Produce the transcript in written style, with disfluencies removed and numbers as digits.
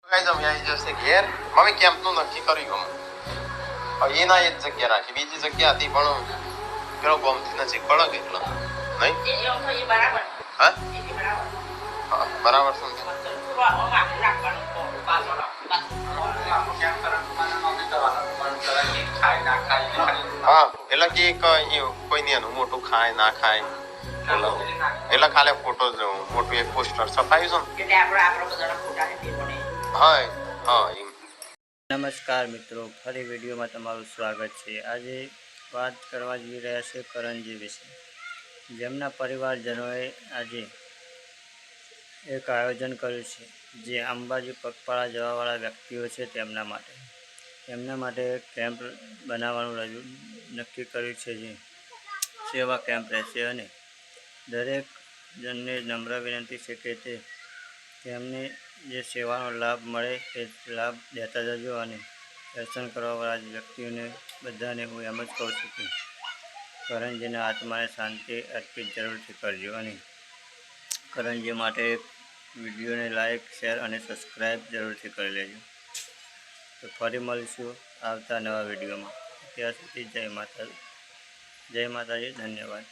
આવી જશે ઘેર મમ્મી કેમ્પનું નક્કી કર્યું અમે એના એક જગ્યા રાખી બીજી જગ્યા હતી પણ પેલો બોમ્બથી નજીક પડે કે એટલો નહીં બરાબર હા બરાબર સમજ હા એટલે કે કોઈ એનું મોટું ખાય ના ખાય એટલે ખાલી ફોટો જ મોટું એક પોસ્ટર છપાયું છે ને હા હા એમ. નમસ્કાર મિત્રો, ફરી વિડીયોમાં તમારું સ્વાગત છે. આજે વાત કરવા જઈ રહ્યા છે કરણજી વિશે, જેમના પરિવારજનોએ આજે એક આયોજન કર્યું છે જે અંબાજી પગપાળા જવાવાળા વ્યક્તિઓ છે તેમના માટે કેમ્પ બનાવવાનું નક્કી કર્યું છે, જે સેવા કેમ્પ રહેશે અને દરેક જણને નમ્ર વિનંતી છે કે તેમને જે સેવાનો લાભ મળે તે લાભ દેતા જજો અને દર્શન કરવાવાળા વ્યક્તિઓને બધાને હું એમ જ કહું છું કે કરણજીના આત્માને શાંતિ અર્પિત જરૂરથી કરજો અને કરણજી માટે વિડીયોને લાઈક, શેર અને સબસ્ક્રાઈબ જરૂરથી કરી લેજો. તો ફરી મળીશું આવતા નવા વિડીયોમાં. ત્યાં સુધી જય માતાજી, ધન્યવાદ.